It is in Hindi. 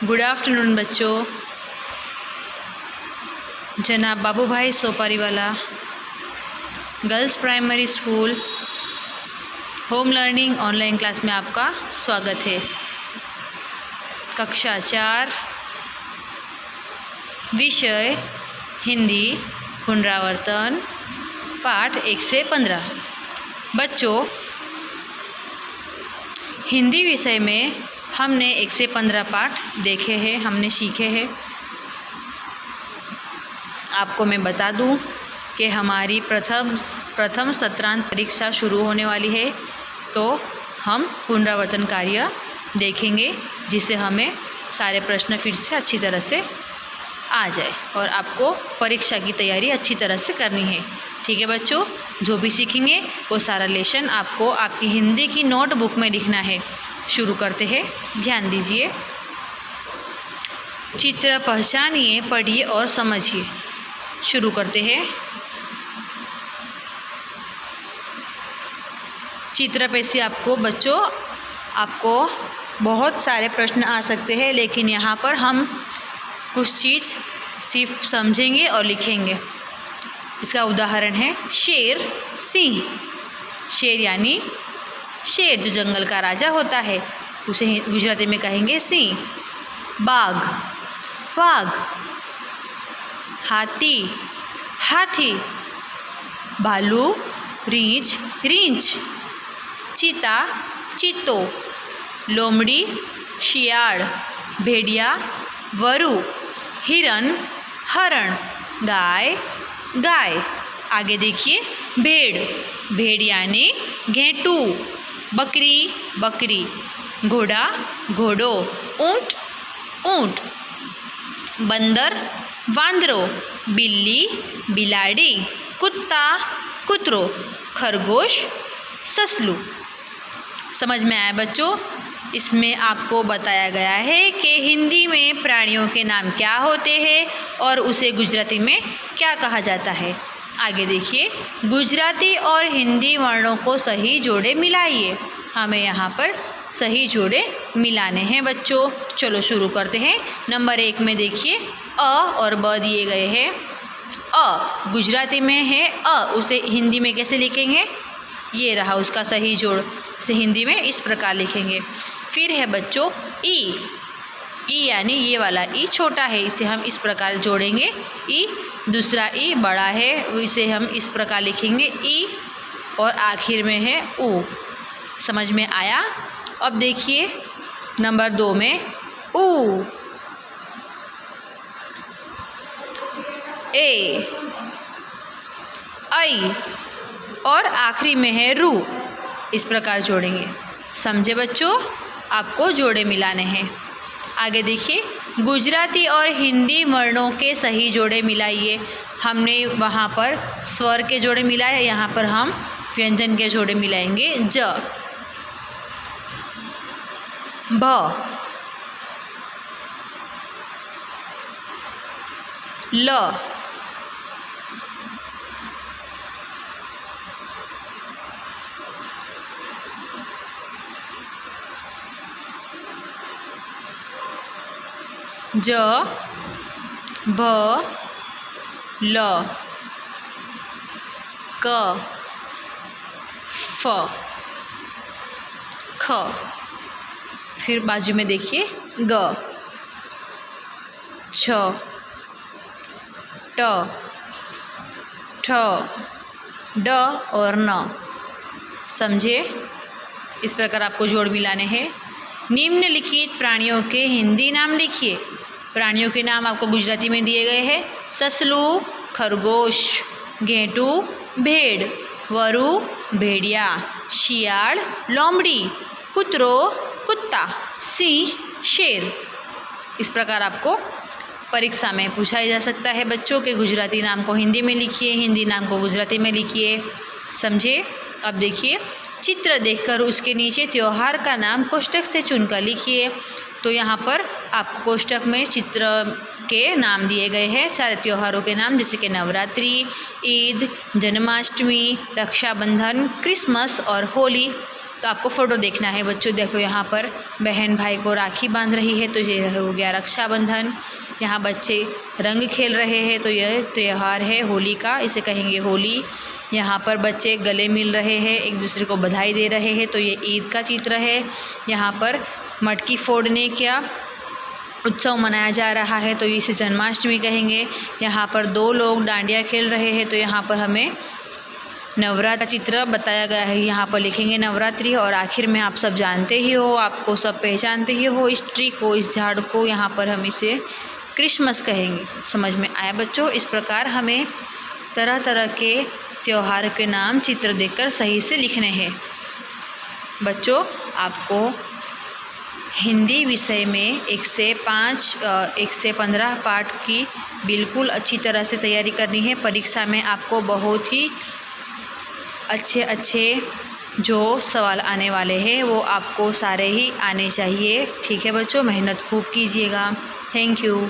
गुड आफ्टरनून बच्चों। जनाब Babubhai Sopariwala girls primary school home learning online class में आपका स्वागत है। कक्षा 4 विषय हिंदी पुनरावर्तन पाठ 1 से 15। बच्चों, हिंदी विषय में हमने 1 से 15 पाठ देखे हैं, हमने सीखे हैं। आपको मैं बता दूं कि हमारी प्रथम सत्रांत परीक्षा शुरू होने वाली है, तो हम पुनरावर्तन कार्य देखेंगे जिससे हमें सारे प्रश्न फिर से अच्छी तरह से आ जाए और आपको परीक्षा की तैयारी अच्छी तरह से करनी है। ठीक है बच्चों, जो भी सीखेंगे वो सारा लेसन आपको आपकी हिंदी की नोटबुक में लिखना है। शुरू करते हैं, ध्यान दीजिए। चित्र पहचानिए, पढ़िए और समझिए। शुरू करते हैं। चित्र पे से आपको बच्चों बहुत सारे प्रश्न आ सकते हैं, लेकिन यहाँ पर हम कुछ चीज़ सिर्फ समझेंगे और लिखेंगे। इसका उदाहरण है शेर, सिंह। शेर यानी शेर जो जंगल का राजा होता है, उसे गुजराती में कहेंगे सिंह। बाघ, वाघ। हाथी, हाथी। भालू, रींछ, रींछ। चीता, चीतो। लोमड़ी, शियाળ। भेड़िया, वरु। हिरन, हरण। गाय, गाय। आगे देखिए, भेड़, भेड़ यानी घेंटू। बकरी, बकरी। घोड़ा, घोड़ो। ऊँट, ऊँट। बंदर, वांदरो। बिल्ली, बिलाड़ी। कुत्ता, कुतरो। खरगोश, ससलू। समझ में आया बच्चों? इसमें आपको बताया गया है कि हिंदी में प्राणियों के नाम क्या होते हैं और उसे गुजराती में क्या कहा जाता है। आगे देखिए, गुजराती और हिंदी वर्णों को सही जोड़े मिलाइए। हमें यहाँ पर सही जोड़े मिलाने हैं बच्चों। चलो शुरू करते हैं। नंबर 1 में देखिए, अ और ब दिए गए हैं। अ गुजराती में है अ, उसे हिंदी में कैसे लिखेंगे? ये रहा उसका सही जोड़। इसे हिंदी में इस प्रकार लिखेंगे। फिर है बच्चों ई। ई यानी ये वाला ई छोटा है, इसे हम इस प्रकार जोड़ेंगे ई। दूसरा ई बड़ा है, इसे हम इस प्रकार लिखेंगे ई। और आखिर में है ऊ। समझ में आया? अब देखिए नंबर 2 में ऊ, ए, आई और आखिरी में है रू। इस प्रकार जोड़ेंगे। समझे बच्चों? आपको जोड़े मिलाने हैं। आगे देखिए, गुजराती और हिंदी वर्णों के सही जोड़े मिलाइए। हमने वहाँ पर स्वर के जोड़े मिलाए, यहाँ पर हम व्यंजन के जोड़े मिलाएंगे। ज, भ, ल, ज, भ, ल, क, फ, ख। फिर बाजू में देखिए, ग, छ, ट, ठ, ड और न। समझे? इस प्रकार आपको जोड़ मिलाने हैं। निम्नलिखित प्राणियों के हिंदी नाम लिखिए। प्राणियों के नाम आपको गुजराती में दिए गए हैं। ससलू, खरगोश। घेंटू, भेड़। वरु, भेड़िया। शियाળ, लोमड़ी। कुतरो, कुत्ता। सिंह, शेर। इस प्रकार आपको परीक्षा में पूछा जा सकता है बच्चों के गुजराती नाम को हिंदी में लिखिए, हिंदी नाम को गुजराती में लिखिए। समझे? अब देखिए, चित्र देखकर उसके नीचे त्यौहार का नाम कोष्ठक से चुनकर लिखिए। तो यहाँ पर आपको कोष्ठक में चित्र के नाम दिए गए हैं, सारे त्योहारों के नाम, जैसे कि नवरात्रि, ईद, जन्माष्टमी, रक्षाबंधन, क्रिसमस और होली। तो आपको फ़ोटो देखना है बच्चों। देखो यहाँ पर बहन भाई को राखी बांध रही है, तो ये हो गया रक्षाबंधन। यहाँ बच्चे रंग खेल रहे हैं, तो यह त्यौहार है होली का, इसे कहेंगे होली। यहाँ पर बच्चे गले मिल रहे हैं, एक दूसरे को बधाई दे रहे हैं, तो ये ईद का चित्र है। यहाँ पर मटकी फोड़ने का उत्सव मनाया जा रहा है, तो इसे जन्माष्टमी कहेंगे। यहाँ पर 2 लोग डांडिया खेल रहे हैं, तो यहाँ पर हमें नवरात्र का चित्र बताया गया है। यहाँ पर लिखेंगे नवरात्रि। और आखिर में आप सब जानते ही हो, आपको सब पहचानते ही हो इस ट्री को, इस झाड़ को, यहाँ पर हम इसे क्रिसमस कहेंगे। समझ में आया बच्चों? इस प्रकार हमें तरह तरह के त्यौहार के नाम चित्र देखकर सही से लिखने हैं। बच्चों आपको हिंदी विषय में 1 से 15 पाठ की बिल्कुल अच्छी तरह से तैयारी करनी है। परीक्षा में आपको बहुत ही अच्छे जो सवाल आने वाले हैं वो आपको सारे ही आने चाहिए। ठीक है बच्चों, मेहनत खूब कीजिएगा। Thank you.